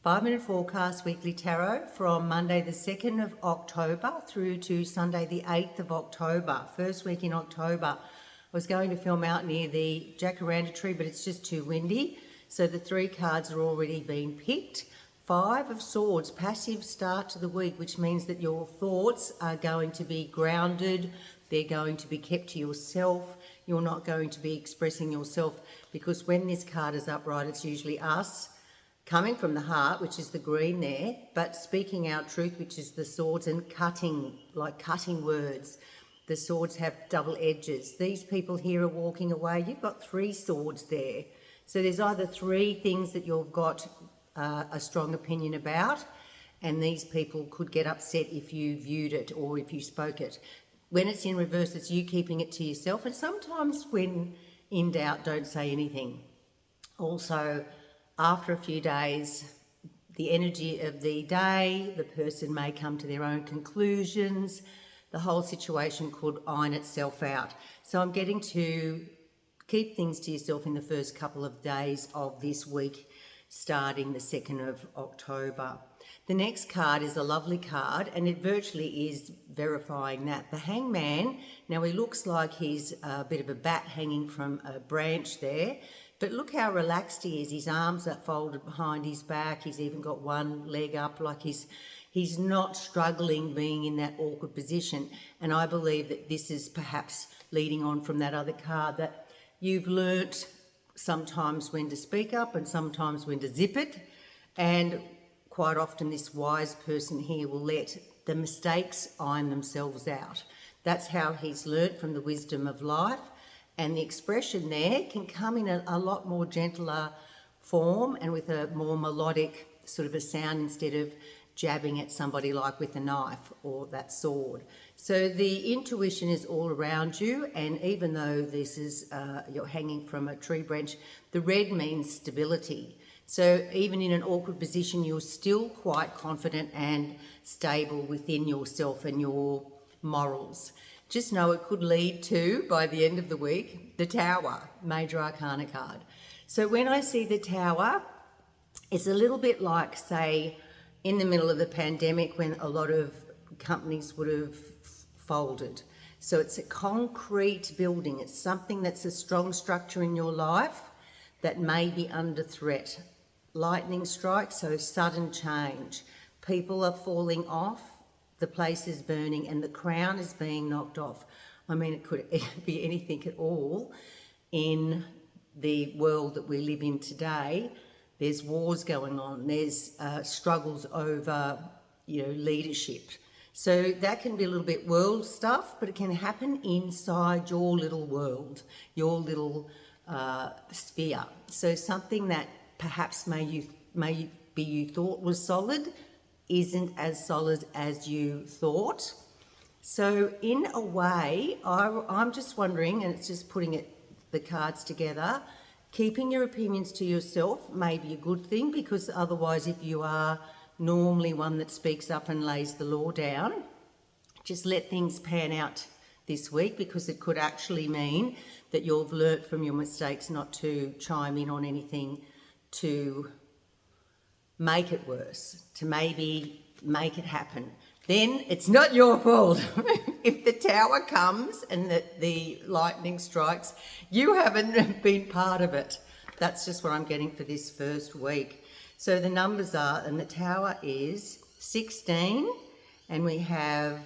5-minute forecast weekly tarot from Monday the 2nd of October through to Sunday the 8th of October. First week in October. I was going to film out near the jacaranda tree, but it's just too windy. So the 3 cards are already being picked. 5 of Swords, passive start to the week, which means that your thoughts are going to be grounded. They're going to be kept to yourself. You're not going to be expressing yourself, because when this card is upright, it's usually us coming from the heart, which is the green there, but speaking our truth, which is the swords, and cutting, like cutting words. The swords have double edges. These people here are walking away. You've got 3 swords there. So there's either 3 things that you've got a strong opinion about, and these people could get upset if you viewed it or if you spoke it. When it's in reverse, it's you keeping it to yourself. And sometimes when in doubt, don't say anything. Also, after a few days, the energy of the day, the person may come to their own conclusions. The whole situation could iron itself out. So I'm getting to keep things to yourself in the first couple of days of this week, starting the 2nd of October. The next card is a lovely card, and it virtually is verifying that. The Hangman, now he looks like he's a bit of a bat hanging from a branch there, but look how relaxed he is. His arms are folded behind his back. He's even got one leg up, like he's not struggling being in that awkward position. And I believe that this is perhaps leading on from that other card, that you've learnt sometimes when to speak up and sometimes when to zip it. And quite often this wise person here will let the mistakes iron themselves out. That's how he's learnt from the wisdom of life. And the expression there can come in a lot more gentler form and with a more melodic sort of a sound, instead of jabbing at somebody like with a knife or that sword. So the intuition is all around you, and even though this is you're hanging from a tree branch, the red means stability. So even in an awkward position, you're still quite confident and stable within yourself and your morals. Just know it could lead to, by the end of the week, the Tower, Major Arcana card. So when I see the Tower, it's a little bit like, say, in the middle of the pandemic when a lot of companies would have folded. So it's a concrete building. It's something that's a strong structure in your life that may be under threat. Lightning strikes, so sudden change. People are falling off. The place is burning and the crown is being knocked off. I mean, it could be anything at all in the world that we live in today. There's wars going on. There's struggles over, leadership. So that can be a little bit world stuff, but it can happen inside your little world, your little sphere. So something that perhaps you thought was solid isn't as solid as you thought. So in a way, I'm just wondering, and it's just putting the cards together, keeping your opinions to yourself may be a good thing, because otherwise, if you are normally one that speaks up and lays the law down, just let things pan out this week, because it could actually mean that you've learnt from your mistakes not to chime in on anything to make it worse, to maybe make it happen. Then it's not your fault. If the Tower comes and the lightning strikes, you haven't been part of it. That's just what I'm getting for this first week. So the numbers are, and the Tower is 16, and we have,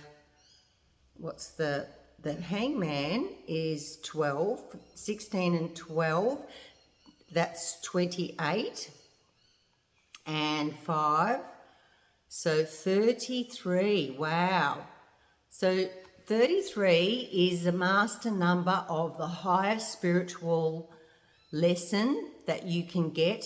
the Hangman is 12, 16 and 12, that's 28. And 5, so 33, wow. So 33 is the master number of the highest spiritual lesson that you can get.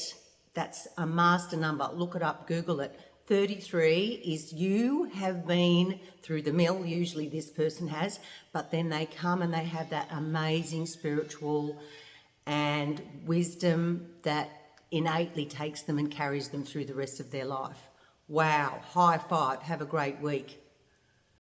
That's a master number. Look it up, Google it. 33 is you have been through the mill, usually this person has, but then they come and they have that amazing spiritual and wisdom that innately takes them and carries them through the rest of their life. Wow, high five, have a great week.